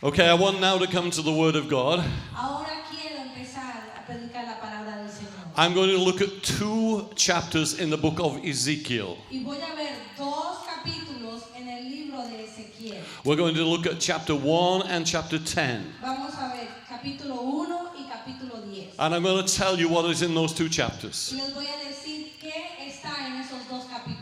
Okay, I want now to come to the Word of God. Ahora quiero empezar a predicar la palabra del Señor. I'm going to look at 2 chapters in the book of Ezekiel. Y voy a ver 2 capítulos en el libro de Ezequiel. We're going to look at chapter 1 and chapter 10. Vamos a ver capítulo 1 y capítulo 10. And I'm going to tell you what is in those 2 chapters. Y les voy a decir qué está en esos 2 capítulos.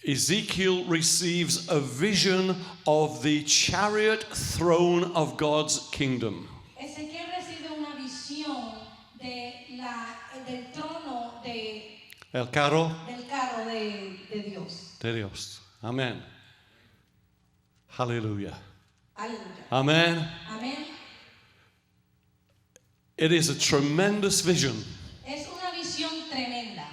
Ezekiel receives a vision of the chariot throne of God's kingdom. Ezequiel recibe una visión del trono El carro del carro de Dios. de Dios. Amen. Hallelujah. Aleluya. Amen. Amén. It is a tremendous vision. Es una visión tremenda.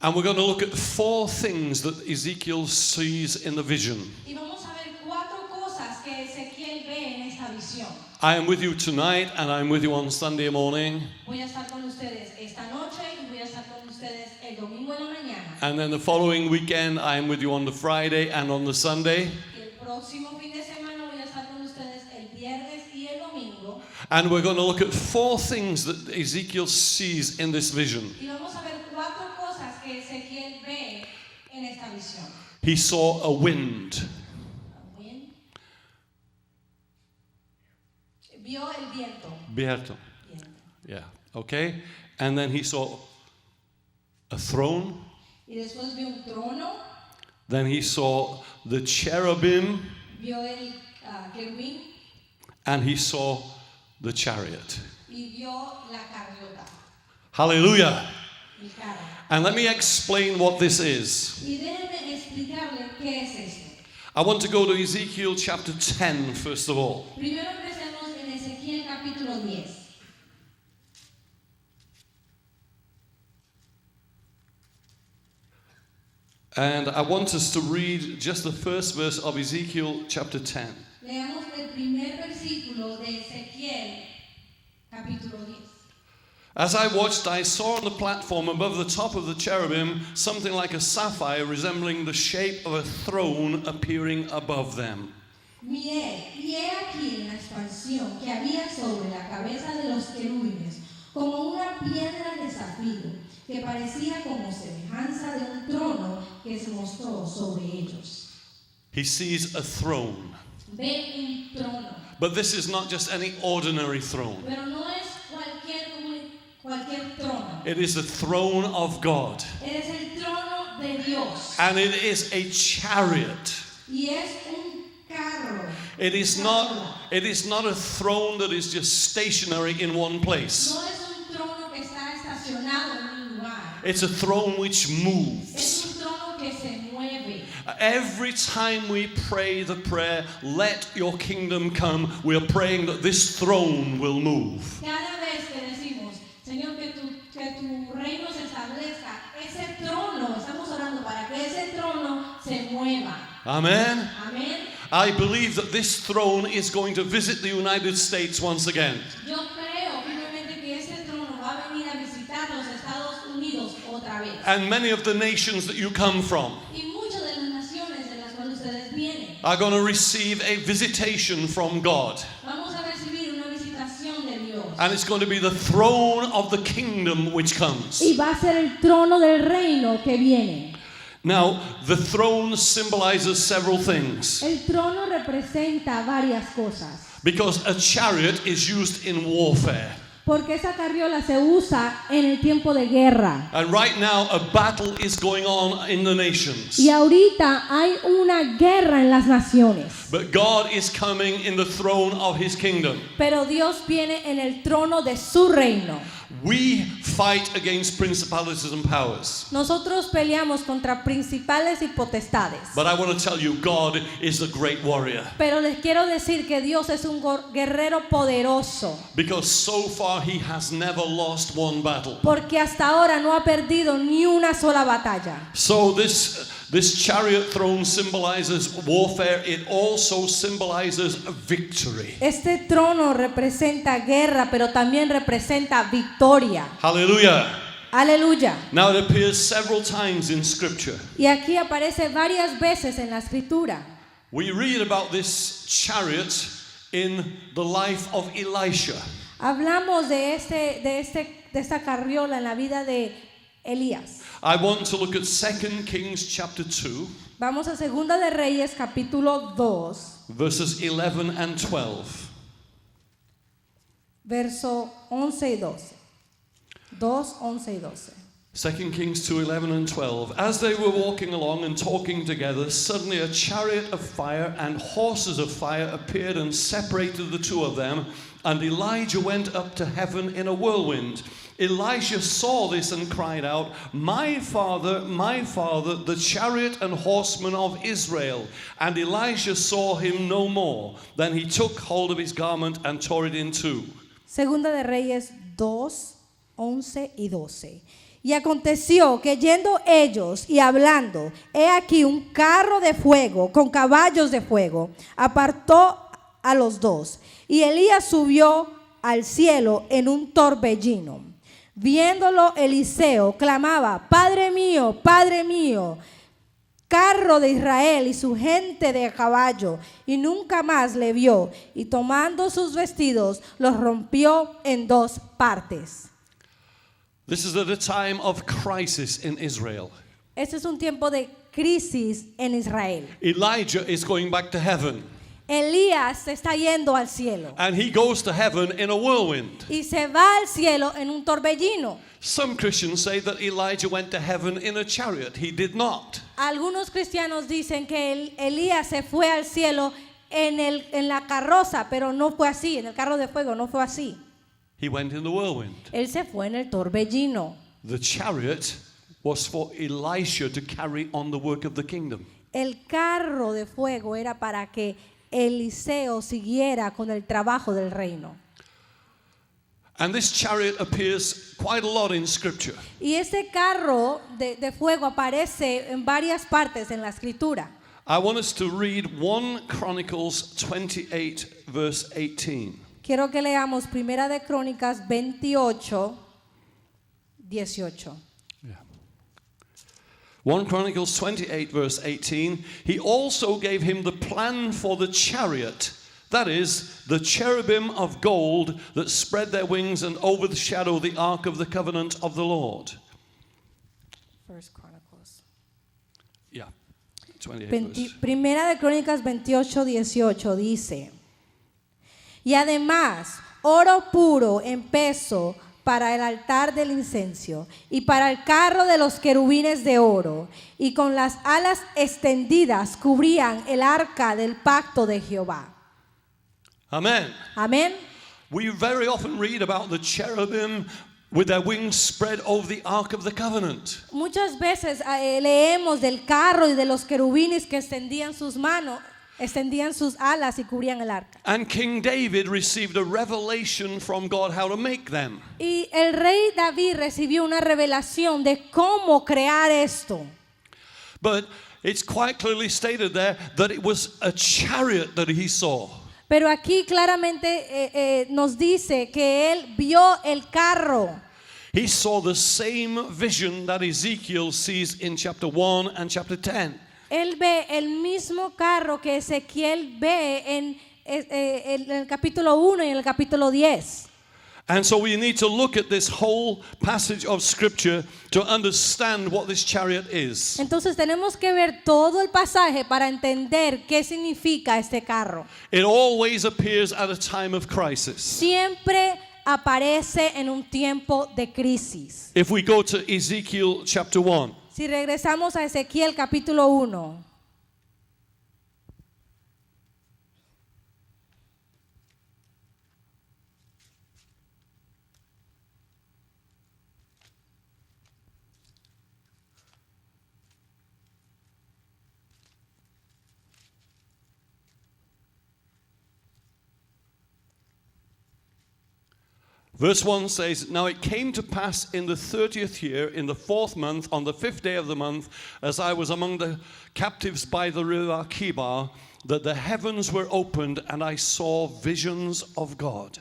And we're going to look at 4 things that Ezekiel sees in the vision. Y vamos a ver 4 cosas que Ezequiel ve en esta visión. I am with you tonight and I'm with you on Sunday morning. Voy a estar con ustedes esta noche y voy a estar con ustedes el domingo en la mañana. And then the following weekend I am with you on the Friday and on the Sunday. Y el próximo fin de semana voy a estar con ustedes el viernes y el domingo. And we're going to look at 4 things that Ezekiel sees in this vision. Y vamos a ver 4 cosas que Ezequiel ve en esta visión. He saw a wind. Bien. Vio el viento. Viento. Viento. Yeah. Okay. And then he saw a throne. Y después vio un trono. Then he saw the cherubim. Vio el querubín And he saw the chariot. y vio la carriota. Hallelujah. El carro. And let me explain what this is. Y déjenme explicarle qué es esto. I want to go to Ezekiel chapter 10 first of all. Primero empecemos en Ezequiel capítulo 10. And I want us to read just the first verse of Ezekiel chapter 10. Leamos el primer versículo de Ezequiel capítulo 10. As I watched, I saw on the platform above the top of the cherubim something like a sapphire resembling the shape of a throne appearing above them. Y he aquí en la expansión que había sobre la cabeza de los querubines como una piedra de zafiro que parecía como semejanza de un trono que se mostró sobre ellos. He sees a throne. Ve un trono, But this is not just any ordinary throne. pero no es cualquier trono. It is the throne of God. Es el trono de Dios. And it is a chariot. Y es un carro. It is not a throne that is just stationary in one place. No es un trono que está estacionado en un lugar. It's a throne which Es moves. un trono que se mueve. Every time we pray the prayer, let your kingdom come, we are praying that this throne will move. Cada vez que decimos, Señor, que tu reino se establezca, ese trono, estamos orando para que ese trono se mueva. Amen. Amén. I believe that this throne is going to visit the United States once again. Yo creo firmemente que ese trono va a venir a visitar los Estados Unidos otra vez. And many of the nations that you come from Y muchas de las naciones de las cuales ustedes vienen, are going to receive a visitation from God. vamos a recibir una visitación de Dios. And it's going to be the throne of the kingdom which comes. Y va a ser el trono del reino que viene. Now, the throne symbolizes several things. El trono representa varias cosas. Because a chariot is used in warfare. Porque esa carriola se usa en el tiempo de guerra. And right now, a battle is going on in the nations. Y ahorita hay una guerra en las naciones. But God is coming in the throne of His kingdom. Pero Dios viene en el trono de su reino. We fight against principalities and powers. Nosotros peleamos contra principales y potestades. But I want to tell you, God is a great warrior. Pero les quiero decir que Dios es un guerrero poderoso. Because so far He has never lost one battle. Porque hasta ahora no ha perdido ni una sola batalla. So this chariot throne symbolizes warfare. It also symbolizes victory. Este trono representa guerra, pero también representa victoria. Hallelujah. Aleluya. Now it appears several times in Scripture. Y aquí aparece varias veces en la escritura. We read about this chariot in the life of Elisha. Hablamos de esta carriola en la vida de Elías. I want to look at 2 Kings chapter 2, Vamos a Segunda de Reyes capítulo 2, verses 11 and 12. verso 11 y 12. 2, 11 y 12. 2 Kings 2, 11 and 12. As they were walking along and talking together, suddenly a chariot of fire and horses of fire appeared and separated the two of them, and Elijah went up to heaven in a whirlwind. Elisha saw this and cried out, my father, the chariot and horsemen of Israel. And Elisha saw him no more. Then he took hold of his garment and tore it in two. Segunda de Reyes 2, 11 y 12. Y aconteció que yendo ellos y hablando, he aquí un carro de fuego con caballos de fuego apartó a los dos. Y Elías subió al cielo en un torbellino. Viéndolo Eliseo clamaba, Padre mío, carro de Israel y su gente de a caballo, y nunca más le vio, y tomando sus vestidos los rompió en dos partes. This is at a time of crisis in Israel. Este es un tiempo de crisis en Israel. Elijah is going back to heaven, Elías se está yendo al cielo and he goes to heaven in a whirlwind. y se va al cielo en un torbellino. Some Christians say that Elijah went to heaven in a chariot. He did not. Algunos cristianos dicen que Elías se fue al cielo en la carroza, pero no fue así, en el carro de fuego no fue así. He went in the whirlwind. Él se fue en el torbellino. The chariot was for Elisha to carry on the work of the kingdom. El carro de fuego era para que Eliseo siguiera con el trabajo del reino. And this chariot appears quite a lot in Scripture. Y ese carro de fuego aparece en varias partes en la escritura. I want us to read 1 Chronicles 28 verse 18. Quiero que leamos Primera de Crónicas 28, 18. 1 Chronicles 28 verse 18. He also gave him the plan for the chariot, that is, the cherubim of gold that spread their wings and overshadow the ark of the covenant of the Lord. First Chronicles. Yeah, 28 verse. Primera de Crónicas 28, 18 dice: y además oro puro en peso para el altar del incenso y para el carro de los querubines de oro, y con las alas extendidas cubrían el arca del pacto de Jehová. Amen. Amén. We very often read about the cherubim with their wings spread over the ark of the covenant. Muchas veces leemos del carro y de los querubines que extendían sus manos, extendían sus alas y cubrían el arca. And King David received a revelation from God how to make them. Y el rey David recibió una revelación de cómo crear esto. But it's quite clearly stated there that it was a chariot that he saw. Pero aquí claramente nos dice que él vio el carro. He saw the same vision that Ezekiel sees in chapter 1 and chapter 10. Él ve el mismo carro que Ezequiel ve en el capítulo 1 y en el capítulo 10. And so we need to look at this whole passage of scripture to understand what this chariot is. Entonces tenemos que ver todo el pasaje para entender qué significa este carro. It always appears at a time of crisis. Siempre aparece en un tiempo de crisis. If we go to Ezekiel chapter 1, Si regresamos a Ezequiel capítulo 1. verse 1 says, Now it came to pass in the 30th year, in the 4th month, on the 5th day of the month, as I was among the captives by the river Kibar, that the heavens were opened and I saw visions of God.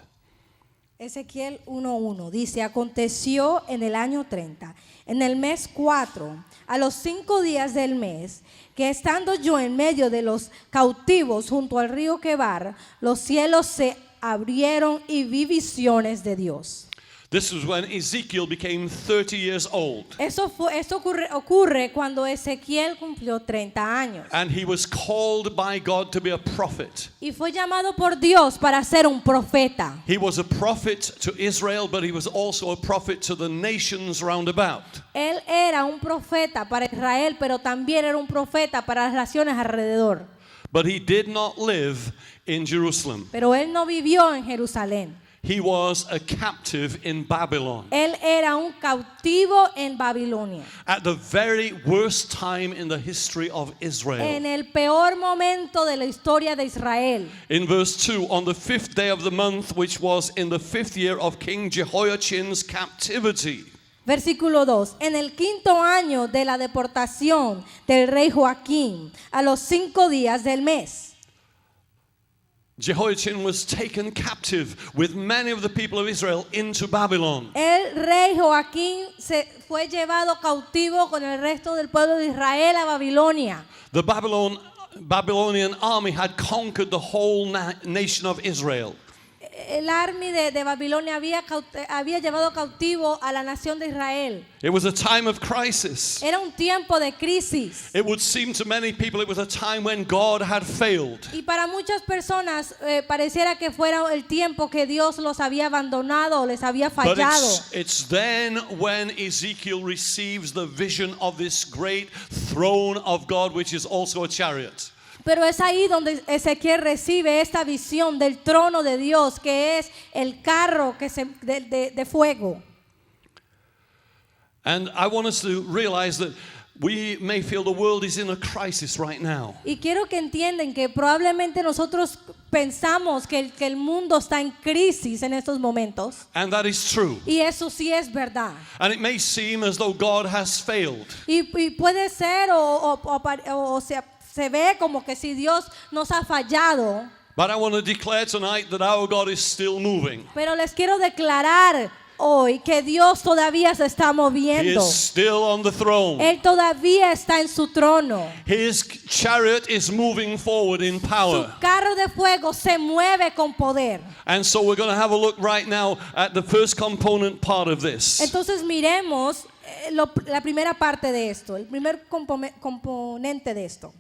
Ezequiel 1:1 dice: aconteció en el año 30, en el mes 4, a los 5 días del mes, que estando yo en medio de los cautivos junto al río Quebar, los cielos se abrieron y vi visiones de Dios. This was when Ezekiel became 30 years old. Esto ocurre cuando Ezequiel cumplió 30 años. And he was called by God to be a prophet. Y fue llamado por Dios para ser un profeta. He was a prophet to Israel, but he was also a prophet to the nations round about. Él era un profeta para Israel, pero también era un profeta para las naciones alrededor. But he did not live in Jerusalem. Pero él no vivió en Jerusalén. He was a captive in Babylon. Él era un cautivo en Babilonia. At the very worst time in the history of Israel. En el peor momento de la historia de Israel. In verse 2, on the 5th day of the month, which was in the 5th year of King Jehoiachin's captivity. Versículo 2. En el 5º año de la deportación del rey Joaquín, a los 5 días del mes. Jehoiachin was taken captive with many of the people of Israel into Babylon. El rey Joaquín se fue llevado cautivo con el resto del pueblo de Israel a Babilonia. The Babylonian army had conquered the whole nation of Israel. El army de Babilonia había llevado cautivo a la nación de Israel. It was a time of crisis. Era un tiempo de crisis. It would seem to many people it was a time when God had failed. Y para muchas personas pareciera que fuera el tiempo que Dios los había abandonado o les había fallado. But it's then when Ezekiel receives the vision of this great throne of God, which is also a chariot. Pero es ahí donde Ezequiel recibe esta visión del trono de Dios, que es el carro de fuego. And I want us to realize that we may feel the world is in a crisis right now. Y quiero que entiendan que probablemente nosotros pensamos que el mundo está en crisis en estos momentos. And that is true. Y eso sí es verdad. And it may seem as though God has failed. Y puede ser o se ve como que si Dios nos ha fallado. But I want to declare tonight that our God is still moving. Pero les quiero declarar hoy que Dios todavía se está He moviendo. is still on the throne. Él todavía está en su trono. His chariot is moving forward in Su power. carro de fuego se mueve con poder. And so we're going to have a look right now at the first component part of this. Entonces miremos la primera parte de esto, el primer componente de esto.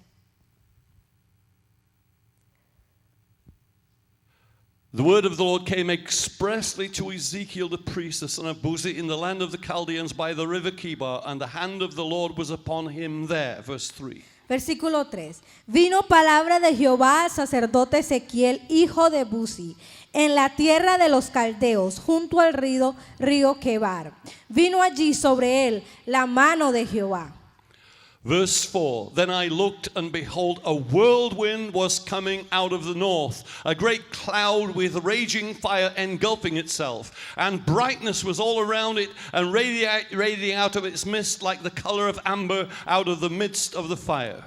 The word of the Lord came expressly to Ezekiel the priest, the son of Buzi, in the land of the Chaldeans by the river Kibar, and the hand of the Lord was upon him there. Verse 3. Versículo 3. Vino palabra de Jehová al sacerdote Ezequiel, hijo de Buzi, en la tierra de los caldeos, junto al río Quebar. Vino allí sobre él la mano de Jehová. Verse 4, then I looked, and behold, a whirlwind was coming out of the north, a great cloud with raging fire engulfing itself, and brightness was all around it, and radiating out of its midst like the color of amber out of the midst of the fire.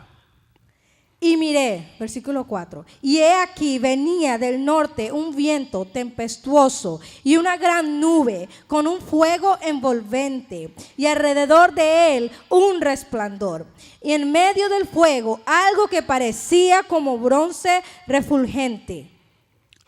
Y miré, versículo 4, y he aquí venía del norte un viento tempestuoso y una gran nube con un fuego envolvente y alrededor de él un resplandor. Y en medio del fuego algo que parecía como bronce refulgente.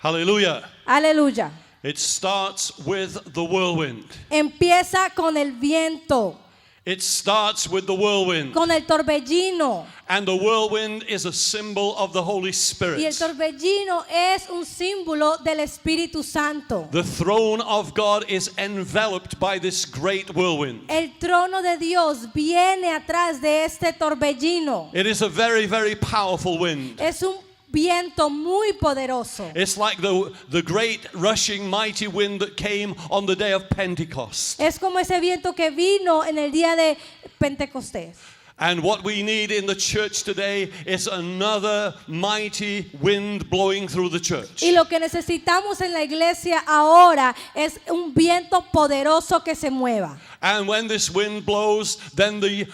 Hallelujah. Aleluya. It starts with the whirlwind. Empieza con el viento, It starts with the whirlwind. con el torbellino. And the whirlwind is a symbol of the Holy Spirit. Y el torbellino es un símbolo del Espíritu Santo. The throne of God is enveloped by this great whirlwind. El trono de Dios viene atrás de este torbellino. It is a very, very powerful wind. Es un viento muy poderoso. It's like the great rushing mighty wind that came on the day of Pentecost. Es como ese viento que vino en el día de Pentecostés. And what we need in the church today is another mighty wind blowing through the church. Y lo que necesitamos en la iglesia ahora es un viento poderoso que se mueva. And when this wind blows, then the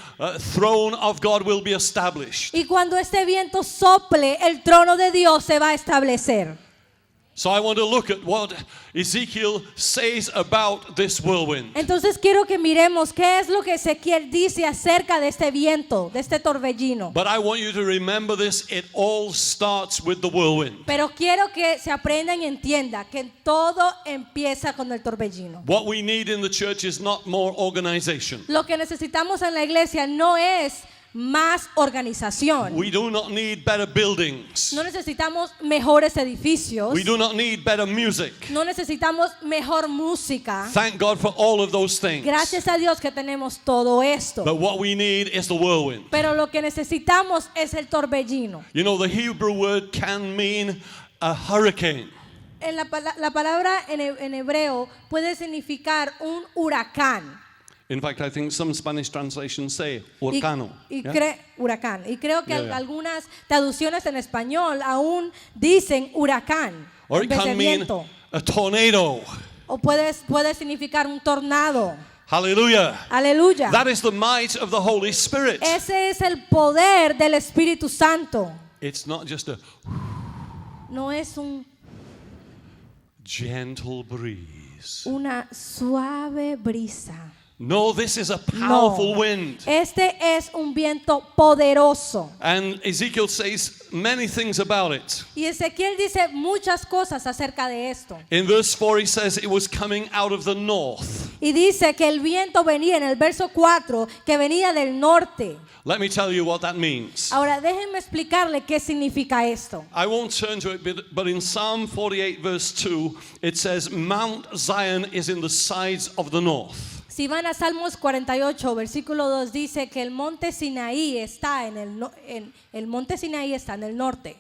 throne of God will be established. Y cuando este viento sople, el trono de Dios se va a establecer. So I want to look at what Ezekiel says about this whirlwind. Entonces quiero que miremos qué es lo que Ezequiel dice acerca de este viento, de este torbellino. But I want you to remember this, it all starts with the whirlwind. Pero quiero que se aprenda y entienda que todo empieza con el torbellino. What we need in the church is not more organization. Lo que necesitamos en la iglesia no es más organización. We do not need better buildings. No necesitamos mejores edificios. We do not need better music. No necesitamos mejor música. Thank God for all of those things. Gracias a Dios que tenemos todo esto. But what we need is the whirlwind. Pero lo que necesitamos es el torbellino. You know, the Hebrew word can mean a hurricane. En la palabra en hebreo puede significar un huracán. In fact, I think some Spanish translations say huracano. Huracán. Y creo que Yeah. algunas traducciones en español aún dicen huracán Or en it vez de can mean viento. a tornado. O puede significar un tornado. Hallelujah. Aleluya. That is the might of the Holy Spirit. Ese es el poder del Espíritu Santo. It's not just a No es gentle breeze. una suave brisa. No, this is a powerful wind. Este es un viento poderoso. And Ezekiel says many things about it. Y Ezequiel dice muchas cosas acerca de esto. In verse 4 he says it was coming out of the north. Y dice que el viento venía en el verso 4, que venía del norte. Let me tell you what that means. Ahora déjenme explicarle qué significa esto. I won't turn to it, but in Psalm 48 verse 2 it says Mount Zion is in the sides of the north. Si van a Salmos 48, versículo 2, dice que el monte Sinaí está el monte Sinaí está en el norte.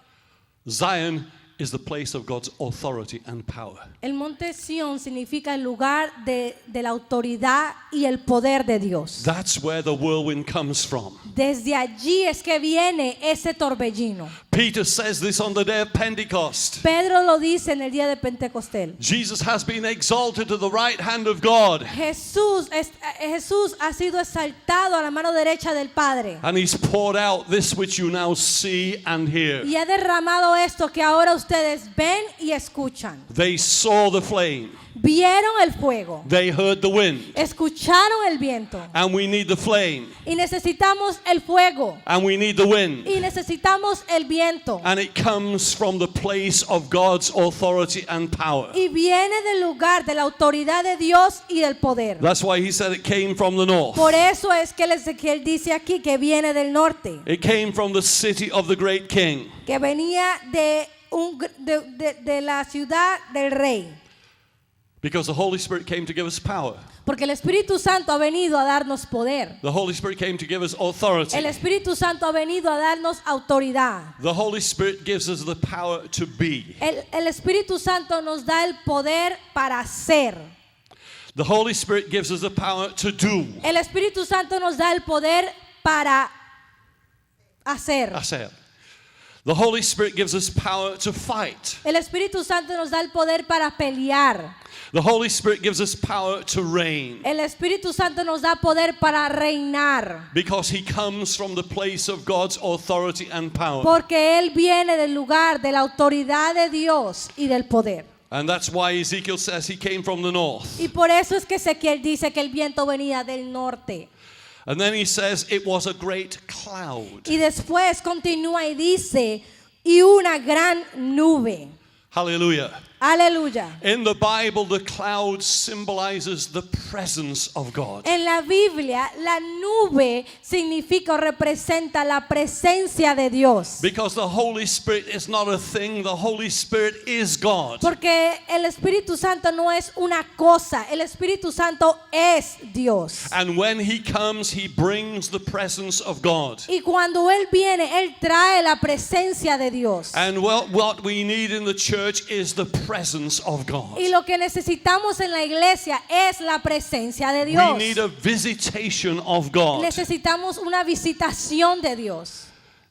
Zion is the place of God's authority and power. El monte Sión significa el lugar de la autoridad y el poder de Dios. That's where the whirlwind comes from. Desde allí es que viene ese torbellino. Peter says this on the day of Pentecost. Pedro lo dice en el día de Pentecostés. Jesus has been exalted to the right hand of God. Jesús ha sido exaltado a la mano derecha del Padre. And he's poured out this which you now see and hear. Y ha derramado esto que ahora ustedes ven y escuchan. They saw the flame. Vieron el fuego. They heard the wind. Escucharon el viento. And we need the flame. Y necesitamos el fuego. And we need the wind. Y necesitamos el viento. And it comes from the place of God's authority and power. Y viene del lugar de la autoridad de Dios y del poder. That's why he said it came from the north. Por eso es que Ezequiel dice aquí que viene del norte. It came from the city of the great king. Que venía de la ciudad del rey. Because the Holy Spirit came to give us power. Porque el Espíritu Santo ha venido a darnos poder. The Holy Spirit came to give us authority. El Espíritu Santo ha venido a darnos autoridad. The Holy Spirit gives us the power to be. El Espíritu Santo nos da el poder para ser. The Holy Spirit gives us the power to do. El Espíritu Santo nos da el poder para hacer. Hacer. The Holy Spirit gives us power to fight. El Espíritu Santo nos da el poder para pelear. The Holy Spirit gives us power to reign. El Espíritu Santo nos da poder para reinar. Because he comes from the place of God's authority and power. Porque Él viene del lugar de la autoridad de Dios y del poder. And that's why Ezekiel says he came from the north. Y por eso es que Ezequiel dice que el viento venía del norte. And then he says it was a great cloud. Y después continúa y dice, y una gran nube. Hallelujah. Aleluya. In the Bible, the cloud symbolizes the presence of God. En la Biblia, la nube significa o representa la presencia de Dios. Because the Holy Spirit is not a thing, the Holy Spirit is God. Porque el Espíritu Santo no es una cosa, el Espíritu Santo es Dios. And when he comes, he brings the presence of God. Y cuando Él viene, Él trae la presencia de Dios. And what we need in the church is the presence of God. Y lo que necesitamos en la iglesia es la presencia de We Dios. need a visitation of God. Necesitamos una visitación de Dios.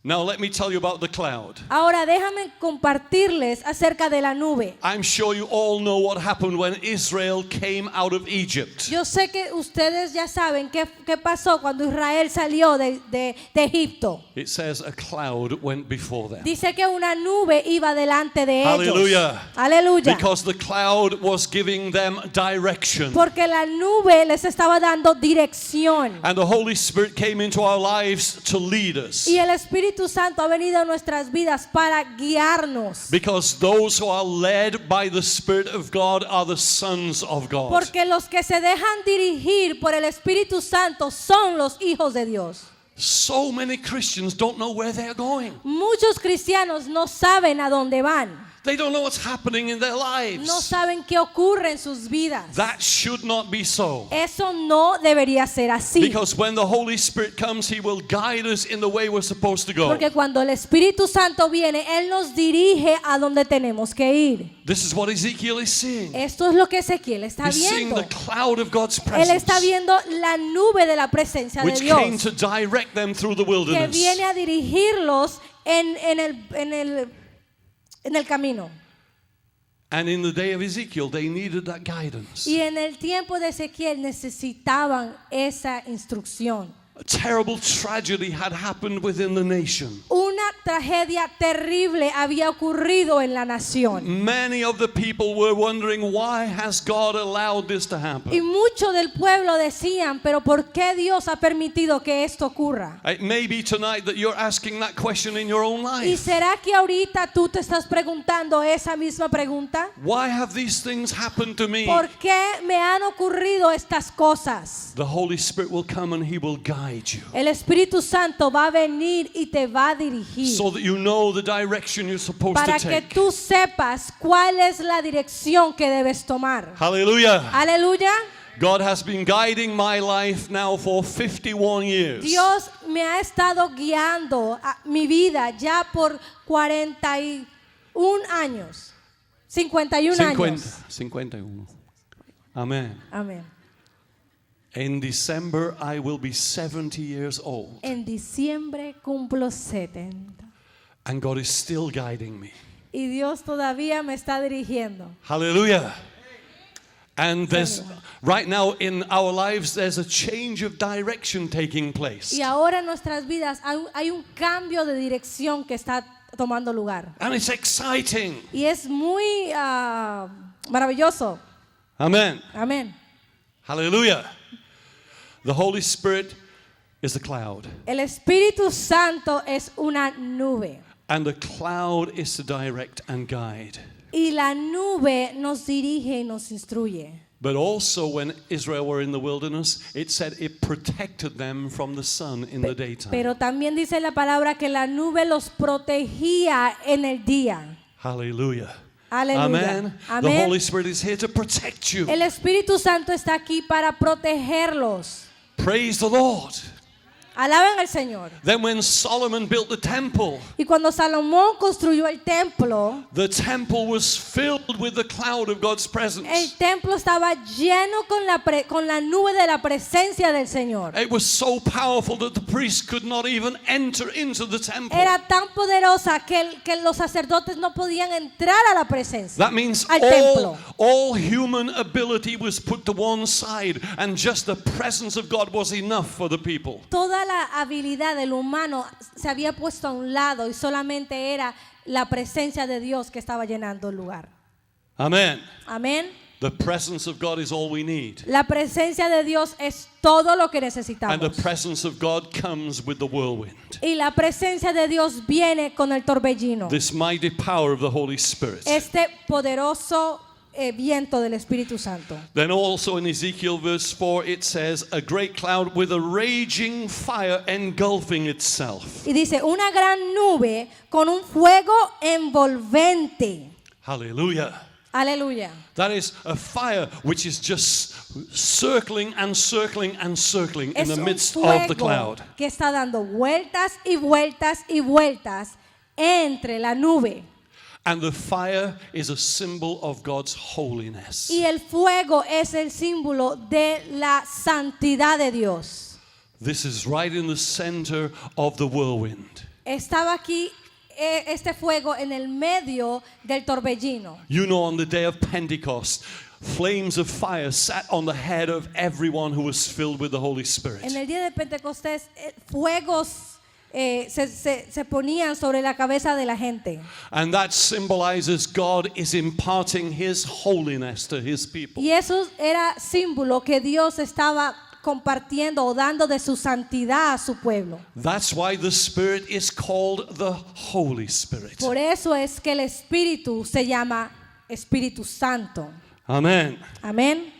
Now let me tell you about the cloud. Ahora déjame compartirles acerca de la nube. I'm sure you all know what happened when Israel came out of Egypt. Yo sé que ustedes ya saben qué pasó cuando Israel salió de Egipto. It says a cloud went before them. Dice que una nube iba delante de Hallelujah. ellos. Aleluya. Because the cloud was giving them direction. Porque la nube les estaba dando dirección. And the Holy Spirit came into our lives to lead us. Y el Espíritu Santo ha venido a nuestras vidas para guiarnos. Because those who are led by the Spirit of God are the sons of God. Porque los que se dejan dirigir por el Espíritu Santo son los hijos de Dios. So many Christians don't know where they're going. Muchos cristianos no saben a dónde van. They don't know what's happening in their No lives. saben qué ocurre en sus vidas. That should not be so. Eso no debería ser así. Because when the Holy Spirit comes, He will guide us in the way we're supposed to go. Porque cuando el Espíritu Santo viene, Él nos dirige a donde tenemos que ir. This is what Ezekiel is seeing. Esto es lo que Ezequiel está He's seeing viendo. the cloud of God's Él presence, está viendo la nube de la presencia de which came Dios to direct them through the que wilderness. viene a dirigirlos en el camino. And in the day of Ezekiel, they needed that guidance. Y en el tiempo de Ezequiel necesitaban esa instrucción. A terrible tragedy had happened within the nation. Una tragedia terrible había ocurrido en la nación. Many of the people were wondering, why has God allowed this to Y happen? muchos del pueblo decían, pero ¿por qué Dios ha permitido que esto ocurra? It may be tonight that you're asking that question in your own ¿Y life. será que ahorita tú te estás preguntando esa misma pregunta? Why have these things happened to me? ¿Por qué me han ocurrido estas cosas? The Holy Spirit will come and He will guide you El Espíritu Santo va a venir y te va a dirigir so that you know the direction you're supposed para to que take. tú sepas cuál es la dirección que debes tomar. Hallelujah. Aleluya. God has been guiding my life now for 51 years. Dios me ha estado guiando a mi vida ya por 41 años. 51 años. 51. Amen. Amén. In December, I will be 70 years old. En diciembre cumplo 70. And God is still guiding me. Y Dios todavía me está dirigiendo. Hallelujah. And there's, right now in our lives, there's a change of direction taking place. Y ahora en nuestras vidas hay un cambio de dirección que está tomando lugar. And it's exciting. Y es muy maravilloso. Amen. Amén. Hallelujah. The Holy Spirit is a cloud. El Espíritu Santo es una nube. And the cloud is to direct and guide. Y la nube nos dirige y nos instruye. But also when Israel were in the wilderness, it said it protected them from the sun in the daytime. Pero también dice la palabra que la nube los protegía en el día. Hallelujah. Aleluya. Amen. The Amén. Holy Spirit is here to protect you. El Espíritu Santo está aquí para protegerlos. Praise the Lord. Alaben al Señor. Then when Solomon built the temple, Y cuando Salomón construyó el templo, the temple was filled with the cloud of God's el presence. templo estaba lleno con la nube de la presencia del Señor. It was so powerful that the priests could not even enter into the temple. Era tan poderosa que los sacerdotes no podían entrar a la presencia. That means al templo. all human ability was put to one side, and just the presence of God was enough for the people. Toda la habilidad del humano se había puesto a un lado y solamente era la presencia de Dios que estaba llenando el lugar. Amen. Amén. The presence of God is all we need. La presencia de Dios es todo lo que And the necesitamos. presence of God comes with the whirlwind. Y la presencia de Dios viene con el torbellino. This mighty power of the Holy Spirit. Este poderoso viento del Espíritu Santo. Then also in Ezekiel verse 4 it says, a great cloud with a raging fire engulfing itself. Y dice, una gran nube con un fuego envolvente. Hallelujah. Aleluya. That is a fire which is just circling and circling and circling in Es the un midst of the fuego cloud. que está dando vueltas y vueltas y vueltas entre la nube. And the fire is a symbol of God's holiness. Y el fuego es el símbolo de la santidad de Dios. This is right in the center of the whirlwind. estaba aquí este fuego en el medio del torbellino. You know, on the day of Pentecost, flames of fire sat on the head of everyone who was filled with the Holy Spirit. En el día de Pentecostés, fuegos se ponían sobre la cabeza de la gente. And that symbolizes God is imparting His holiness to His people. Y eso era símbolo que Dios estaba compartiendo o dando de su santidad a su pueblo. That's why the Spirit is called the Holy Spirit. Por eso es que el Espíritu se llama Espíritu Santo. Amen. Amén.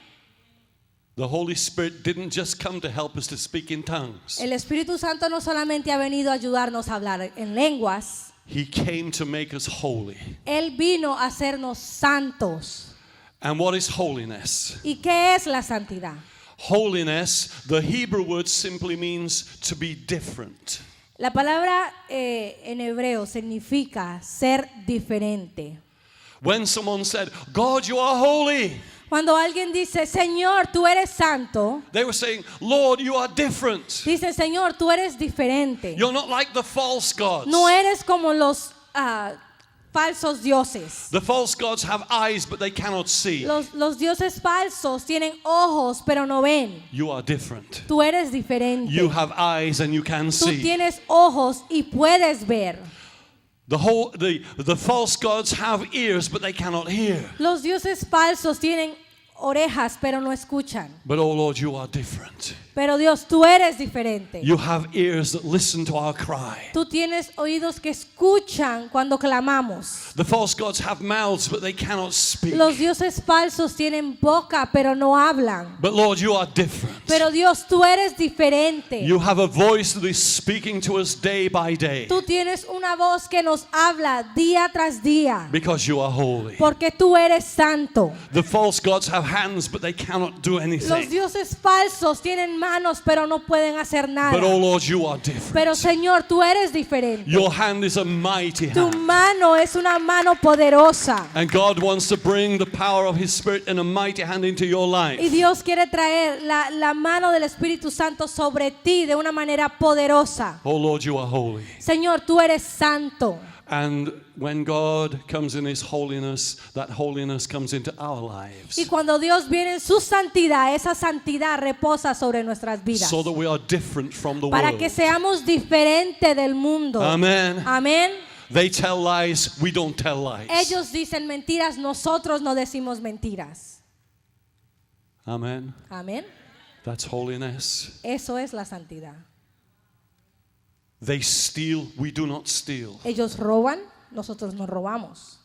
The Holy Spirit didn't just come to help us to speak in tongues. El Espíritu Santo no solamente ha venido a ayudarnos a hablar en lenguas, He came to make us holy. Él vino a hacernos santos. And what is holiness? ¿Y qué es la santidad? Holiness, the Hebrew word simply means to be different. La palabra en hebreo significa ser diferente. When someone said, God, you are holy, Cuando alguien dice, Señor, tú eres santo, they were saying, Lord, you are different. dice, Señor, tú eres diferente. You're not like the false gods. No eres como los falsos dioses. The false gods have eyes, but they cannot see. Los dioses falsos tienen ojos, pero no ven. You are different. Tú eres diferente. You have eyes and you can Tú see. tienes ojos y puedes ver. The false gods have ears, but they cannot hear. Los dioses falsos tienen orejas, pero no escuchan. But oh Lord, you are different. Pero Dios, tú eres diferente. You have ears that listen to our cry. Tú tienes oídos que escuchan cuando clamamos. The false gods have mouths, but they cannot speak. Los dioses falsos tienen boca, pero no hablan. But Lord, you are different. Pero Dios, tú eres diferente. You have a voice that is speaking to us day by day. Tú tienes una voz que nos habla día tras día. Because you are holy. Porque tú eres santo. The false gods have hands, but they cannot do Los anything. dioses falsos tienen manos, pero no pueden hacer nada. But oh Lord, you are different. Pero Señor, tú eres diferente. Your hand is a mighty Tu hand. mano es una mano poderosa. And God wants to bring the power of His Spirit in a mighty hand into your Y life. Dios quiere traer la mano del Espíritu Santo sobre ti de una manera poderosa. Oh Lord, you are holy. Señor, tú eres santo. And when God comes in His holiness, that holiness comes into our lives. Y cuando Dios viene en su santidad, esa santidad reposa sobre nuestras vidas. So that we are different from the Para world. que seamos diferentes del mundo. Amen. Amén. They tell lies, we don't tell lies. Ellos dicen mentiras, nosotros no decimos mentiras. Amen. Amén. That's holiness. Eso es la santidad. They steal, we do not steal. Ellos roban, nosotros no robamos.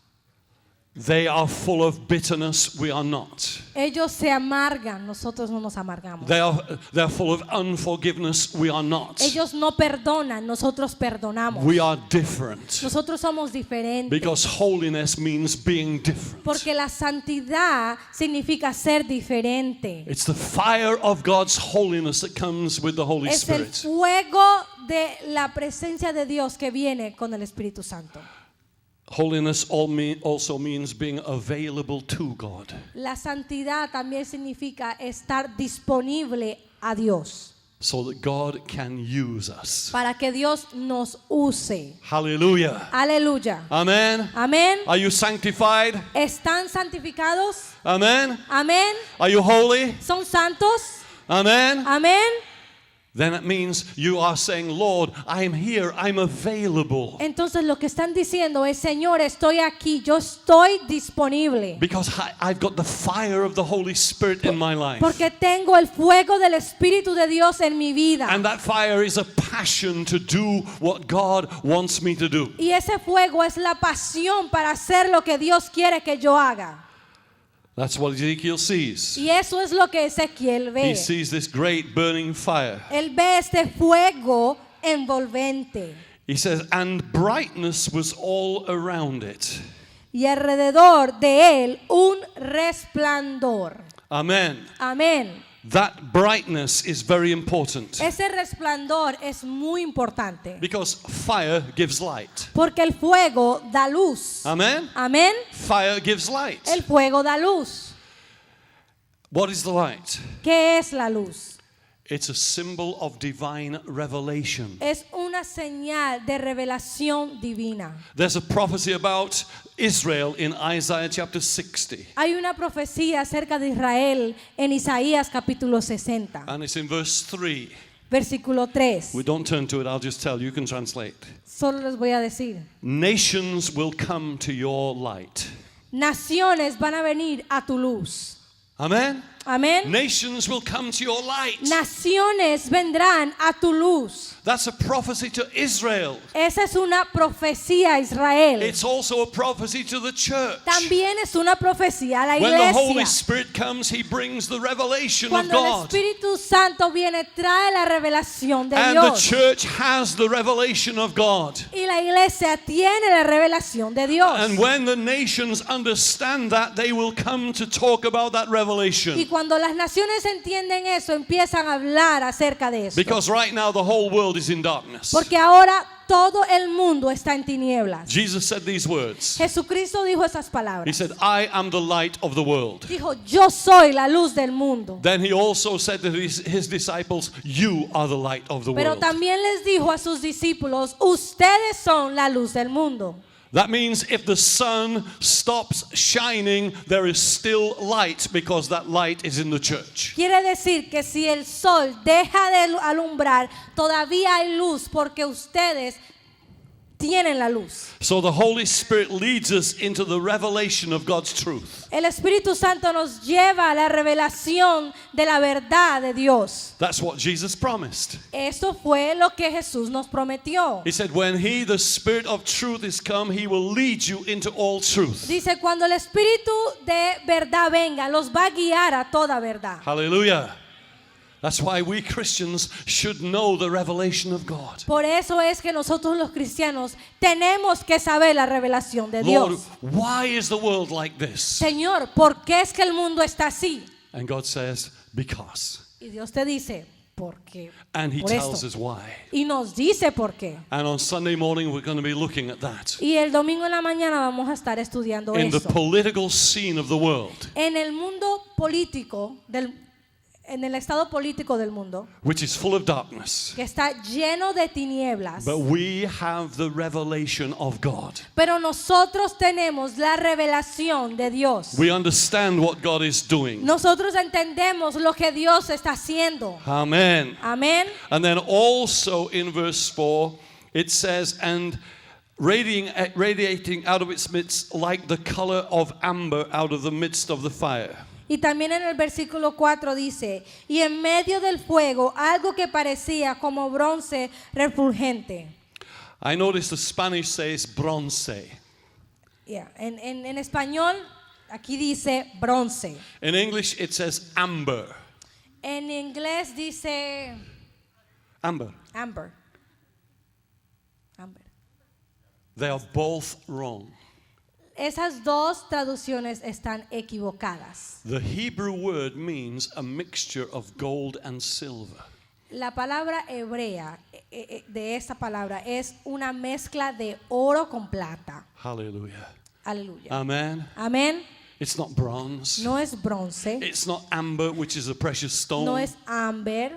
They are full of bitterness, we are not. Ellos se amargan, nosotros no nos amargamos. They're full of unforgiveness, we are not. Ellos no perdonan, nosotros perdonamos. We are different. Nosotros somos diferentes. Because holiness means being different. Porque la santidad significa ser diferente. It's the fire of God's holiness that comes with the Holy Es el Spirit. fuego de la presencia de Dios que viene con el Espíritu Santo. Holiness also means being available to God. La santidad también significa estar disponible a Dios. So that God can use us. Para que Dios nos use. Hallelujah. Aleluya. Amen. Amén. Are you sanctified? ¿Están santificados? Amen. Amén. Are you holy? ¿Son santos? Amen. Amén. Then it means you are saying, Lord, I am here, I'm available. Entonces lo que están diciendo es, Señor, estoy aquí, yo estoy disponible. Because I've got the fire of the Holy Spirit in my life. Porque tengo el fuego del Espíritu de Dios en mi vida. And that fire is a passion to do what God wants me to do. Y ese fuego es la pasión para hacer lo que Dios quiere que yo haga. That's what Ezekiel sees. Y eso es lo que Ezequiel He ve. sees this great burning fire. Él ve este fuego envolvente. He says, and brightness was all around it. Y alrededor de él un resplandor. Amen. Amén. That brightness is very important. Ese resplandor es muy importante. Because fire gives light. Porque el fuego da luz. Amen. Amén. Fire gives light. El fuego da luz. What is the light? ¿Qué es la luz? It's a symbol of divine revelation. Es un una señal de revelación divina. There's a prophecy about Israel in Isaiah chapter 60. Hay una profecía acerca de Israel en Isaías capítulo 60, And it's in verse 3. versículo 3. We don't turn to it, I'll just tell you. You can translate. Solo les voy a decir. Nations will come to your light. Naciones van a venir a tu luz. Amen? Amén. Nations will come to your light. Naciones vendrán a tu luz. That's a prophecy to Israel. Esa es una profecía a Israel. It's also a prophecy to the church. También es una profecía a la When the Holy iglesia. Spirit comes, He brings the revelation of Cuando el God. Espíritu Santo viene, trae la revelación de And the Dios. church has the revelation of God. Y la iglesia tiene la revelación de Dios. And when the nations understand that, they will come to talk about that Y revelation. cuando las naciones entienden eso, empiezan a hablar acerca de eso. Because right now the whole world is in darkness. Porque ahora todo el mundo está en tinieblas. Jesus said these words. Jesucristo dijo esas He palabras. said, I am the light of the world. Dijo, yo soy la luz del mundo. Then he also said to his disciples, you are the light of the Pero world. también les dijo a sus discípulos, ustedes son la luz del mundo. That means if the sun stops shining, there is still light because that light is in the church. Quiere decir que si el sol deja de alumbrar, todavía hay luz porque ustedes tienen la luz. So the Holy Spirit leads us into the revelation of God's truth. El Espíritu Santo nos lleva a la revelación de la verdad de Dios. That's what Jesus promised. Esto fue lo que Jesús nos prometió. He said, when He, the Spirit of truth, is come, He will lead you into all truth. Dice, cuando el Espíritu de verdad venga, los va a guiar a toda verdad. Hallelujah. That's why we Christians should know the revelation of God. Por eso es que nosotros los cristianos tenemos que saber la revelación de Lord, Dios. why is the world like this? Señor, ¿por qué es que el mundo está así? And God says, because. Y Dios te dice, ¿por qué? And He Por tells esto. us why. Y nos dice por qué. And on Sunday morning, we're going to be looking at that. Y el domingo en la mañana vamos a estar estudiando In the eso. political scene of the world, En el mundo político, en el estado político del mundo, which is full of darkness. que está lleno de tinieblas. But we have the revelation of God. Pero nosotros tenemos la revelación de Dios. We understand what God is doing. Nosotros entendemos lo que Dios está haciendo. Amen. Amén. And then also in verse 4, it says, and radiating out of its midst like the color of amber out of the midst of the fire. Y también en el versículo 4 dice, y en medio del fuego algo que parecía como bronce refulgente. I notice the Spanish says bronce. Yeah. En español, aquí dice bronce. In English, it says amber. En inglés dice Amber. amber. Amber. They are both wrong. Esas dos traducciones están equivocadas. The Hebrew word means a mixture of gold and silver. La palabra hebrea de esa palabra es una mezcla de oro con plata. Hallelujah. Aleluya. Amen. Amén. It's not bronze. No es bronce, It's not amber, which is a precious stone. no es ámbar,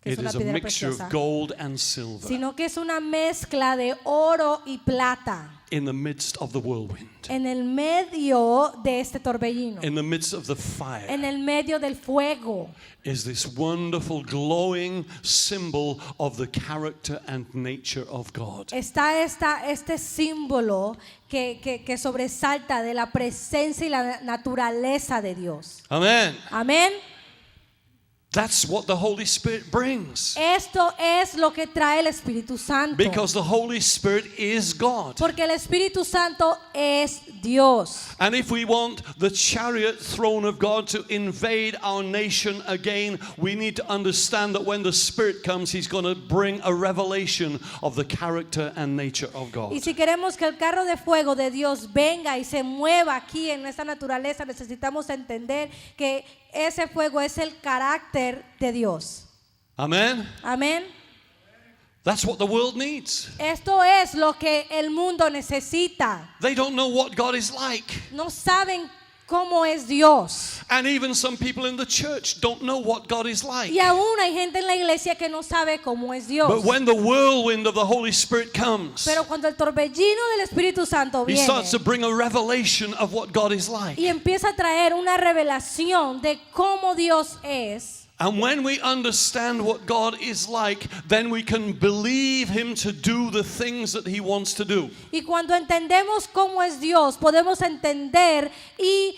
que es It una is a piedra mixture preciosa, of gold and silver sino que es una mezcla de oro y plata in the midst of the whirlwind, en el medio de este torbellino, in the midst of the fire. en el medio del fuego. Is this wonderful glowing symbol of the character and nature of God. Está este símbolo que sobresalta de la presencia y la naturaleza de Dios. Amen. Amén. That's what the Holy Spirit brings. Esto es lo que trae el Espíritu Santo. Because the Holy Spirit is God. Porque el Espíritu Santo es Dios. And if we want the chariot throne of God to invade our nation again, we need to understand that when the Spirit comes, He's going to bring a revelation of the character and nature of God. Y si queremos que el carro de fuego de Dios venga y se mueva aquí en esta naturaleza, necesitamos entender que ese fuego es el carácter de Dios. Amen? Amén. That's what the world needs. Esto es lo que el mundo necesita. They don't know what God is like. No saben cómo es Dios. And even some people in the church don't know what God is like. Y aún hay gente en la iglesia que no sabe cómo es Dios. But when the whirlwind of the Holy Spirit comes, Pero cuando el torbellino del Espíritu Santo He viene starts to bring a revelation of what God is like. y empieza a traer una revelación de cómo Dios es. And when we understand what God is like, then we can believe Him to do the things that He wants to do. Y cuando entendemos cómo es Dios, podemos entender y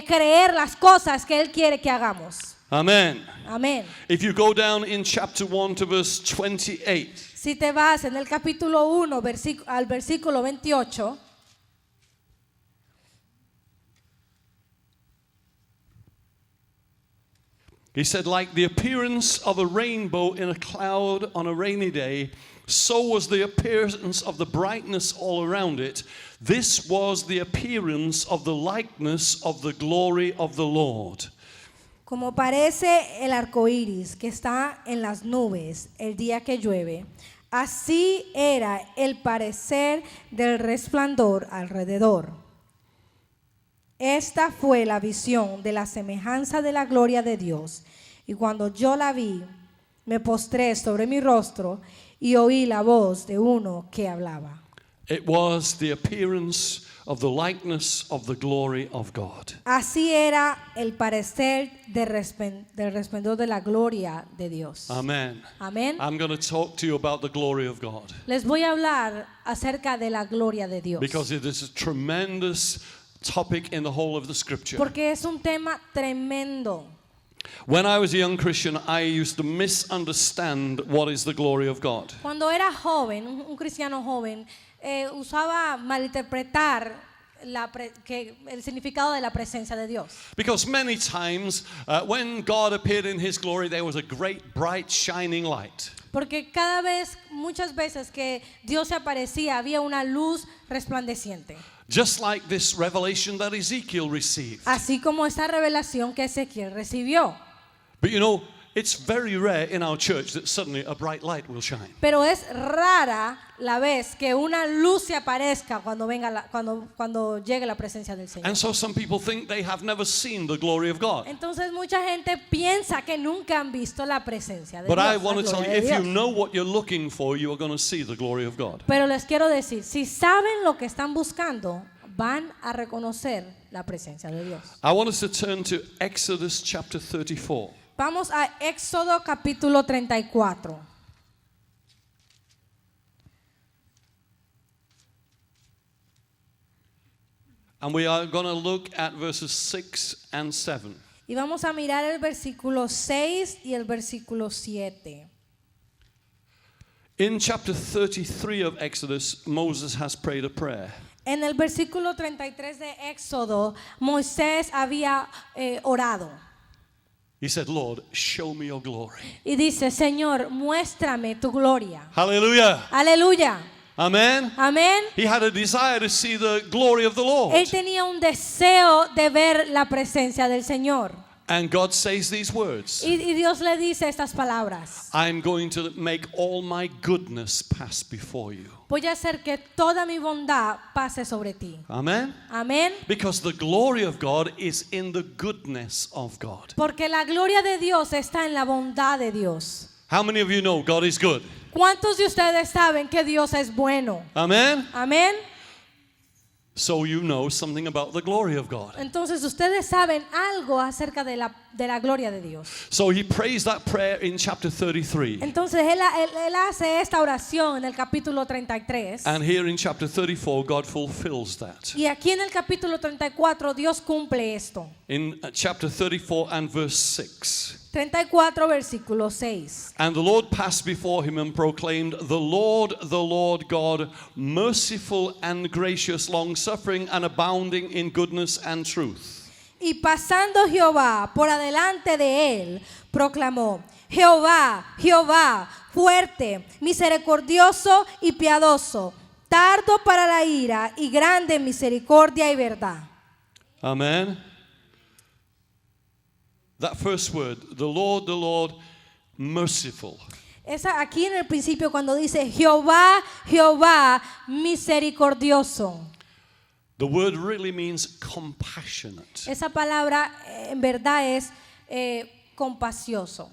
creer las cosas que Él quiere que hagamos. Amen. Amén. If you go down in chapter 1 to verse 28, Si te vas en el capítulo 1 al versículo 28, He said, like the appearance of a rainbow in a cloud on a rainy day, so was the appearance of the brightness all around it. This was the appearance of the likeness of the glory of the Lord. como parece el arco iris que está en las nubes el día que llueve, así era el parecer del resplandor alrededor. Esta fue la visión de la semejanza de la gloria de Dios. Y cuando yo la vi, me postré sobre mi rostro y oí la voz de uno que hablaba. It was the appearance of the likeness of the glory of God. Así era el parecer del resplandor de la gloria de Dios. Amen. Amén. I'm going to talk to you about the glory of God Les voy a hablar acerca de la gloria de Dios. because it is a tremendous topic in the whole of the scripture. Porque es un tema tremendo. When I was a young Christian, I used to misunderstand what is the glory of God. Cuando era joven, un cristiano joven, usaba malinterpretar el significado de la presencia de Dios. Because many times when God appeared in His glory, there was a great, bright, shining light. Porque muchas veces que Dios se aparecía, había una luz resplandeciente. Just like this revelation that Ezekiel received. Así como esta revelación que Ezequiel recibió. But you know, it's very rare in our church that suddenly a bright light will shine. Pero es rara la vez que una luz se aparezca cuando llegue la presencia del Señor. And so some people think they have never seen the glory of God. Entonces mucha gente piensa que nunca han visto la presencia de But Dios. I la want to tell gloria you, de if you Dios. know what you're looking for, you are going to see the glory of God. Pero les quiero decir, si saben lo que están buscando, van a reconocer la presencia de Dios. I want us to turn to Exodus chapter 34. Vamos a Éxodo capítulo 34. And we are going to look at verses 6 and 7. Y vamos a mirar el versículo 6 y el versículo 7. In chapter 33 of Exodus, Moses has prayed a prayer. En el versículo 33 de Éxodo, Moisés había orado. He said, Lord, show me your glory. Y dice, Señor, muéstrame tu gloria. Hallelujah. Aleluya. Amen. Amén. He had a desire to see the glory of the Lord. Él tenía un deseo de ver la presencia del Señor. And God says these words. Y Dios le dice estas palabras. I'm going to make all my goodness pass before you. Voy a hacer que toda mi bondad pase sobre ti. Amen. Amén. Because the glory of God is in the goodness of God. Porque la gloria de Dios está en la bondad de Dios. How many of you know God is good? ¿Cuántos de ustedes saben que Dios es bueno? Amen. Amén. So you know something about the glory of God. Entonces ustedes saben algo acerca de la gloria de Dios. So he prays that prayer in chapter 33. Entonces él hace esta oración en el capítulo 33. And here in chapter 34, God fulfills that. Y aquí en el capítulo 34 Dios cumple esto. In chapter 34 and verse 6. 34 versículo 6. And the Lord passed before him and proclaimed, the Lord God, merciful and gracious, long-suffering and abounding in goodness and truth. Y pasando Jehová por adelante de él, proclamó, Jehová, Jehová, fuerte, misericordioso y piadoso, tardo para la ira y grande en misericordia y verdad. Amen. That first word, the Lord, merciful. Esa aquí en el principio cuando dice Jehová, Jehová, misericordioso. The word really means compassionate. Esa palabra en verdad es compacioso.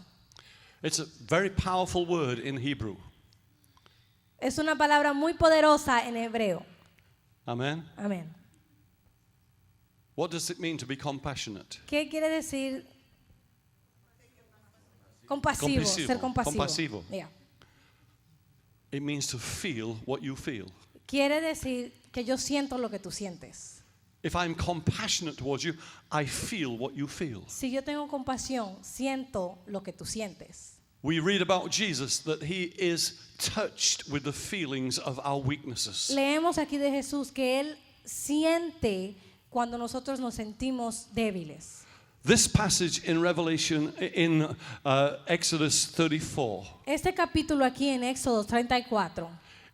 It's a very powerful word in Hebrew. Es una palabra muy poderosa en hebreo. Amen. Amén. What does it mean to be compassionate? ¿Qué quiere decir compasivo? Compasivo. Ser compasivo. Compasivo. Yeah. It means to feel what you feel. Quiere decir que yo siento lo que tú sientes. If I'm compassionate towards you, I feel what you feel. Si yo tengo compasión, siento lo que tú sientes. We read about Jesus that he is touched with the feelings of our weaknesses. Leemos aquí de Jesús que Él siente cuando nosotros nos sentimos débiles. This passage in Revelation, in Exodus 34, Este capítulo aquí en Éxodo 34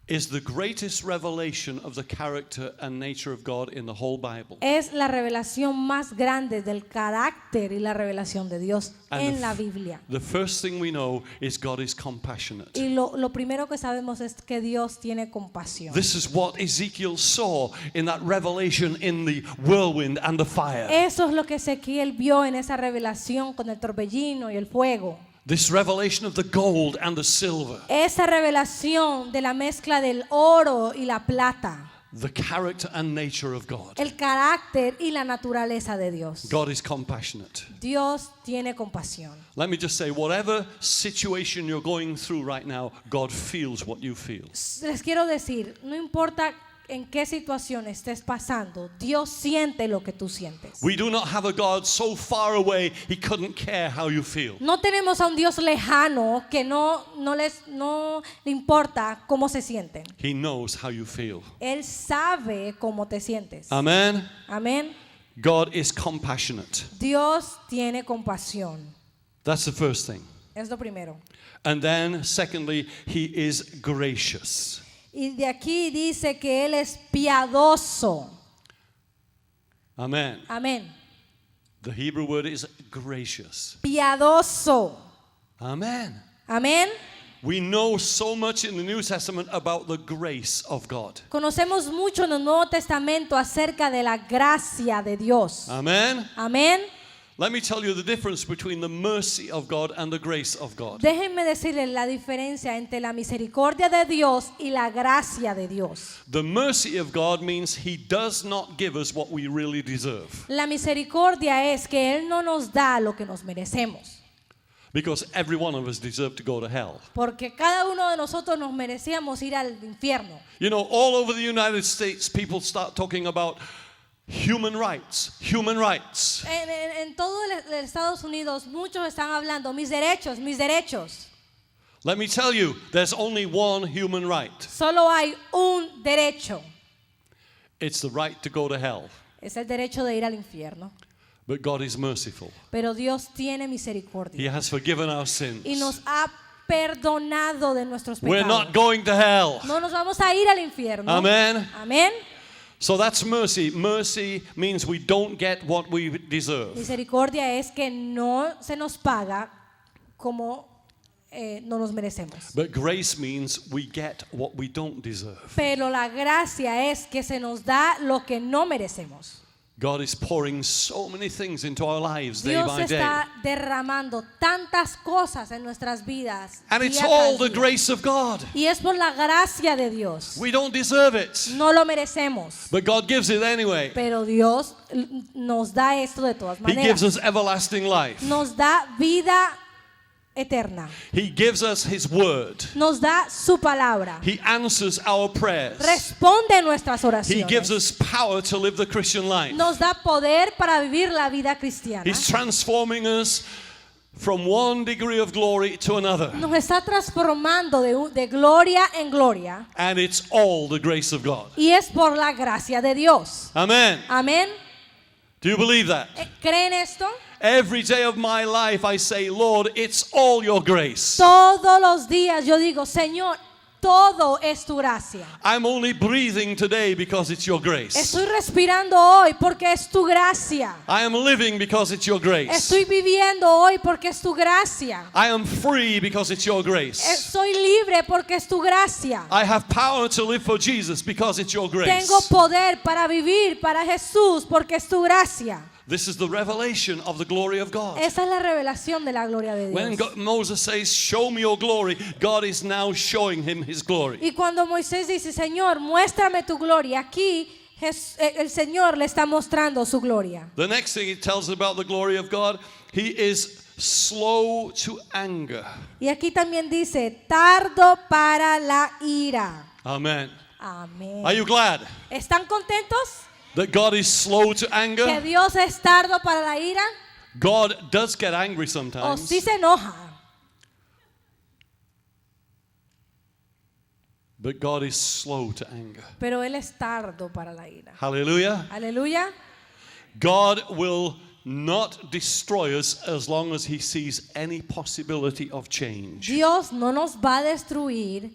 is the greatest revelation of the character and nature of God in the whole Bible. es la revelación más grande del carácter y la revelación de Dios en la Biblia. The first thing we know is God is compassionate. Y lo primero que sabemos es que Dios tiene compasión. This is what Ezekiel saw in that revelation in the whirlwind and the fire. Eso es lo que Ezequiel vio en esa revelación con el torbellino y el fuego. This revelation of the gold and the silver. Esa revelación de la mezcla del oro y la plata. The character and nature of God. El carácter y la naturaleza de Dios. God is compassionate. Dios tiene compasión. Let me just say, whatever situation you're going through right now, God feels what you feel. Les quiero decir, no importa en qué situación estés pasando, Dios siente lo que tú sientes. We do not have a God so far away he couldn't care how you feel. No tenemos a un Dios lejano que no le importa cómo se sienten. He knows how you feel. Él sabe cómo te sientes. Amen. Amén. God is compassionate. Dios tiene compasión. That's the first thing. Es lo primero. And then secondly, he is gracious. Y de aquí dice que Él es piadoso. Amen. Amén. The Hebrew word is gracious. Piadoso. Amen. Amén. We know so much in the New Testament about the grace of God. Conocemos mucho en el Nuevo Testamento acerca de la gracia de Dios. Amen. Amén. Let me tell you the difference between the mercy of God and the grace of God. Déjenme decirles la diferencia entre la misericordia de Dios y la gracia de Dios. The mercy of God means he does not give us what we really deserve. La misericordia es que Él no nos da lo que nos merecemos. Because every one of us deserve to go to hell. Porque cada uno de nosotros nos merecíamos ir al infierno. You know, all over the United States, people start talking about human rights, human rights. En todo el Estados Unidos muchos están hablando mis derechos, mis derechos. Let me tell you, there's only one human right. Solo hay un derecho. It's the right to go to hell. Es el derecho de ir al infierno. But God is merciful. Pero Dios tiene He misericordia has forgiven our sins. y nos ha perdonado de nuestros We're pecados. not going to hell. No nos vamos a ir al infierno. Amen. Amén. So that's mercy. Mercy means we don't get what we deserve. Misericordia es que no se nos paga como no nos merecemos. But grace means we get what we don't deserve. Pero la gracia es que se nos da lo que no merecemos. God is pouring so many things into our lives day Dios by day. está derramando tantas cosas en nuestras vidas. And it's día all tras the día. grace of God. Y es por la gracia de Dios. We don't deserve it. No lo merecemos. But God gives it anyway. Pero Dios nos da esto de todas He gives maneras. us everlasting life. Nos da vida eterna. He gives us His word. Nos da su palabra. He answers our prayers. Responde nuestras He gives oraciones. us power to live the Christian life. Nos da poder para vivir la vida cristiana. He's transforming us from one degree of glory to another. Nos está transformando de gloria en gloria. And it's all the grace of God. Y es por la gracia de Dios. Amen. Amén. Do you believe that? ¿Creen esto? Every day of my life I say, Lord, it's all your grace. Todos los días yo digo, Señor, todo es tu gracia. I'm only breathing today because it's your grace. Estoy respirando hoy porque es tu gracia. I am living because it's your grace. Estoy viviendo hoy porque es tu gracia. I am free because it's your grace. Soy libre porque es tu gracia. I have power to live for Jesus because it's your grace. Tengo poder para vivir para Jesús porque es tu gracia. This is the revelation of the glory of God. Esa es la revelación de la gloria de When Dios. Moses says, show me your glory, God is now showing him his glory. Y cuando Moisés dice, Señor, muéstrame tu gloria, aquí el Señor le está mostrando su gloria. The next thing he tells us about the glory of God, he is slow to anger. Y aquí también dice, tardo para la ira. Amen. Amén. Are you glad ¿Están contentos that God is slow to que anger? Dios es tardo para la ira? God does get angry ¿O sometimes, sí se enoja? but God is slow to anger. Pero Él es tardo para la ira. Hallelujah. Aleluya. God will not destroy us as long as he sees any possibility of change. Dios no nos va a destruir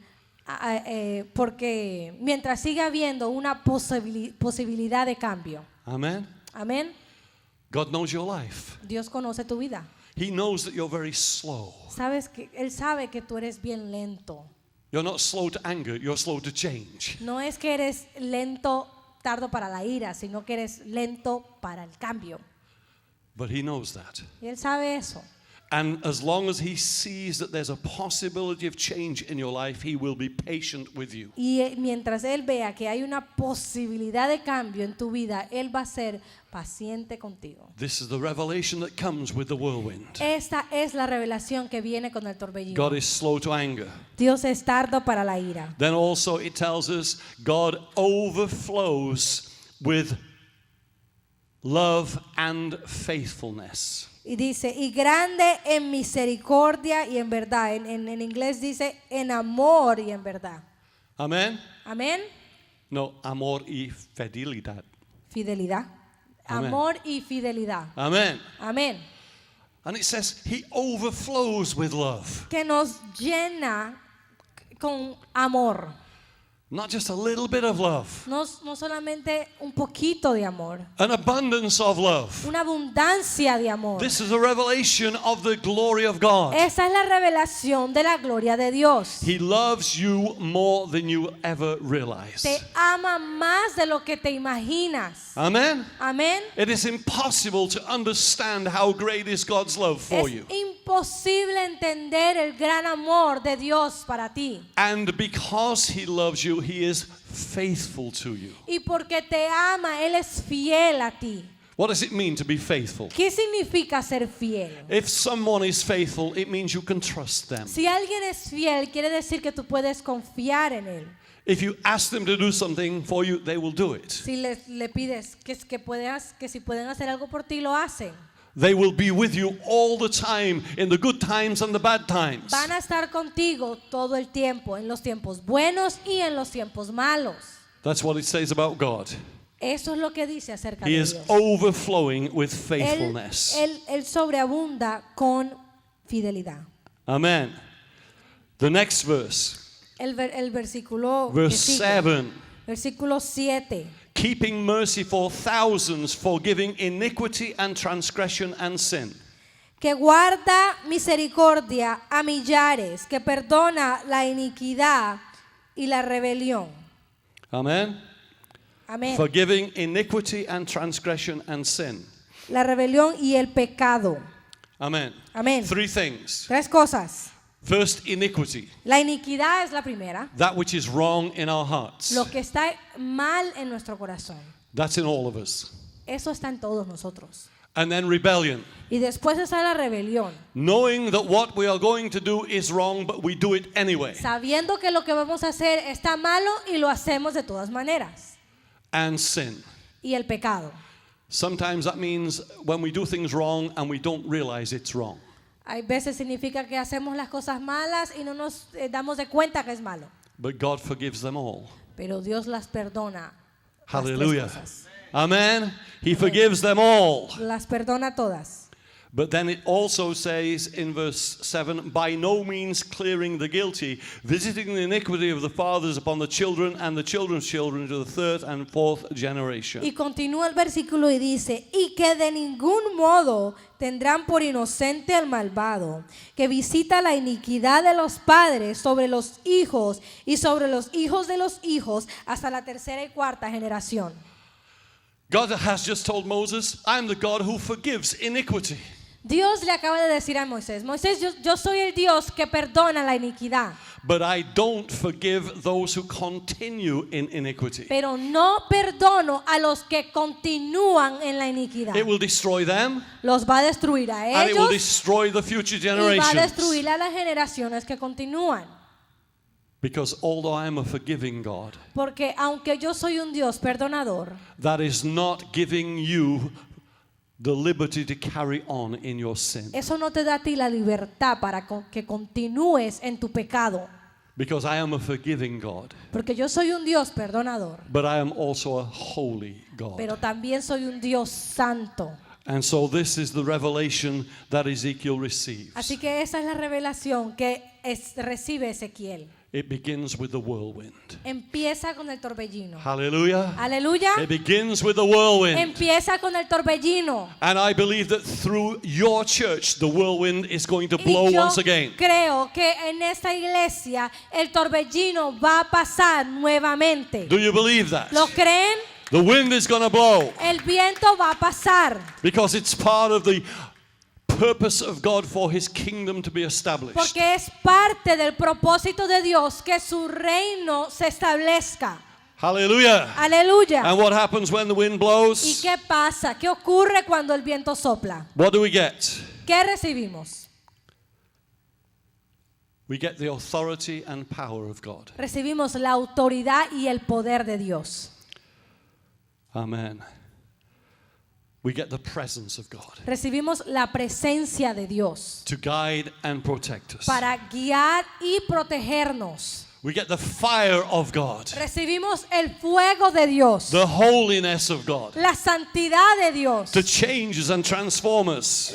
porque mientras siga habiendo una posibilidad de cambio. Amen. Amén. God knows your life. Dios conoce tu vida. He knows that you're very slow. Sabes que Él sabe que tú eres bien lento. You're not slow to anger, you're slow to change. No es que eres lento, tardo para la ira, sino que eres lento para el cambio. But he knows that. Y Él sabe eso. And as long as he sees that there's a possibility of change in your life, he will be patient with you. Y mientras Él vea que hay una posibilidad de cambio en tu vida, Él va a ser paciente contigo. This is the revelation that comes with the whirlwind. Esta es la revelación que viene con el torbellino. God is slow to anger. Dios es tardo para la ira. Then also it tells us God overflows with love and faithfulness. Y dice, y grande en misericordia y en verdad. En inglés dice, en amor y en verdad. Amen? Amén. No, amor y fidelidad. Fidelidad. Amén. Amor y fidelidad. Amen. Amén. And it says he overflows with love. Que nos llena con amor. Not just a little bit of love. No solamente un poquito de amor. An abundance of love. Una abundancia de amor. This is a revelation of the glory of God. Esa es la revelación de la gloria de Dios. He loves you more than you ever realize. Te ama más de lo que te imaginas. Amen? Amén. It is impossible to understand how great is God's love for Es you. imposible entender el gran amor de Dios para ti. And because he loves you, he is faithful to you. Y porque te ama, Él es fiel a ti. What does it mean to be faithful? ¿Qué significa ser fiel? If someone is faithful, it means you can trust them. Si alguien es fiel, quiere decir que tú puedes confiar en Él. If you ask them to do something for you, they will do it. Si le pides que si pueden hacer algo por ti, lo hacen. They will be with you all the time, in the good times and the bad times. Van a estar contigo todo el tiempo, en los tiempos buenos y en los tiempos malos. That's what it says about God. Eso es lo que dice acerca He de is Dios. overflowing with faithfulness. Él sobreabunda con fidelidad. Amen. The next verse, El versículo que verse sigue, 7. versículo 7. Keeping mercy for thousands, forgiving iniquity and transgression and sin. Que guarda misericordia a millares, que perdona la iniquidad y la rebelión. Amen. Amén. Forgiving iniquity and transgression and sin. La rebelión y el pecado. Amen. Amén. Three things. Tres cosas. First, iniquity. La iniquidad es la primera. That which is wrong in our hearts. Lo que está mal en nuestro corazón. That's in all of us. Eso está en todos nosotros. And then rebellion. Y después está la rebelión. Knowing that what we are going to do is wrong, but we do it anyway. Sabiendo que lo que vamos a hacer está malo y lo hacemos de todas maneras. And sin. Y el pecado. Sometimes that means when we do things wrong and we don't realize it's wrong. Hay veces significa que hacemos las cosas malas y no nos damos de cuenta que es malo. But God forgives them all. Pero Dios las perdona. Las tres Hallelujah. cosas. Amen. He forgives them all. Las perdona todas. But then it also says in verse 7, by no means clearing the guilty, visiting the iniquity of the fathers upon the children and the children's children to the third and fourth generation. Y continúa el versículo y dice, y que de ningún modo tendrán por inocente al malvado, que visita la iniquidad de los padres sobre los hijos y sobre los hijos de los hijos hasta la tercera y cuarta generación. God has just told Moses, I'm the God who forgives iniquity. Dios le acaba de decir a Moisés, yo soy el Dios que perdona la iniquidad, But I don't forgive those who continue in iniquity. pero no perdono a los que continúan en la iniquidad. It will destroy them, Los va a destruir a and it will ellos destroy the future y va a generations. destruir a las generaciones que continúan. Because although I am a forgiving God, Porque aunque yo soy un Dios perdonador, that is not giving you the liberty to carry on in your sin. eso no te da a ti la libertad para que continúes en tu pecado. Because I am a forgiving God, Porque yo soy un Dios perdonador, but I am also a holy God. pero también soy un Dios santo. And so this is the revelation that Ezekiel receives. Así que esa es la revelación que recibe Ezequiel. It begins with the whirlwind. Empieza con el torbellino. Hallelujah. Aleluya. It begins with the whirlwind. Empieza con el torbellino. And I believe that through your church, the whirlwind is going to Y blow yo once again. creo que en esta iglesia el torbellino va a pasar nuevamente. Do you believe that? ¿Lo creen? The wind is going to blow El viento va a pasar because it's part of the purpose of God for his kingdom to be established. porque es parte del propósito de Dios que su reino se establezca. Hallelujah. Aleluya. And what happens when the wind ¿Y blows? qué pasa? ¿Qué ocurre cuando el viento sopla? What do we get? ¿Qué recibimos? We get the authority and power of God. Recibimos la autoridad y el poder de Dios. Amen. We get the presence of God Recibimos la presencia de Dios to guide and protect us. para guiar y protegernos. We get the fire of God, Recibimos el fuego de Dios, the holiness of God, la santidad de Dios, to change us and transform us.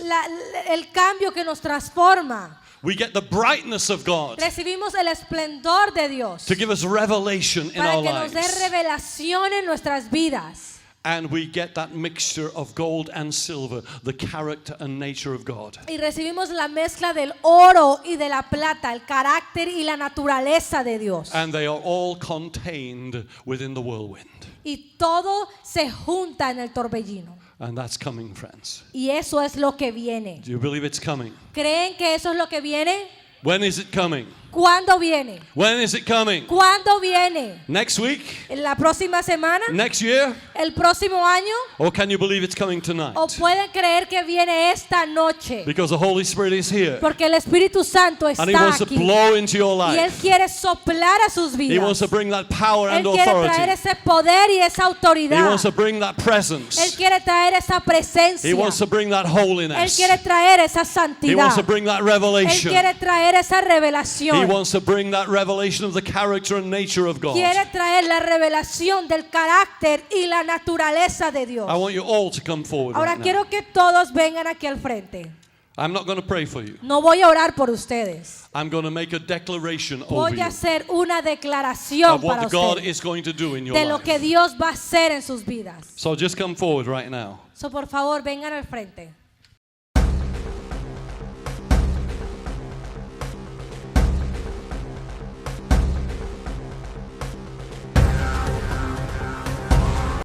el cambio que nos transforma. We get the brightness of God Recibimos el esplendor de Dios to give us revelation in para our que nos dé lives. revelación en nuestras vidas. And we get that mixture of gold and silver, the character and nature of God. Y recibimos la mezcla del oro y de la plata, el carácter y la naturaleza de Dios. And they are all contained within the whirlwind. Y todo se junta en el torbellino. And that's coming, friends. Y eso es lo que viene. Do you believe it's coming? ¿Creen que eso es lo que viene? When is it coming? ¿Cuándo viene? When is it coming? ¿Cuándo viene? Next week? ¿En la próxima semana? Next year? ¿El próximo año? Or can you believe it's coming tonight? ¿O pueden creer que viene esta noche? Because the Holy Spirit is here. Porque el Espíritu Santo And He está wants to aquí. blow into your Y Él life. quiere soplar a sus He wants vidas. to bring that power Él and quiere traer authority. ese poder y esa He autoridad. wants to bring that Él presence. quiere traer esa presencia. He wants to bring that Él holiness. quiere traer esa He santidad. wants to bring that Él revelation. quiere traer esa He revelación. wants to bring that revelation of the character and nature of God. Quiere traer la revelación del carácter y la naturaleza de Dios. I want you all to come forward Ahora right now. quiero que todos vengan aquí al frente. I'm not going to pray for you. No voy a orar por ustedes. I'm going to make a declaration over Voy you a hacer una declaración of what para God ustedes is going to do in your de lo life. que Dios va a hacer en sus vidas. So just come forward right now. So, por favor, vengan al frente.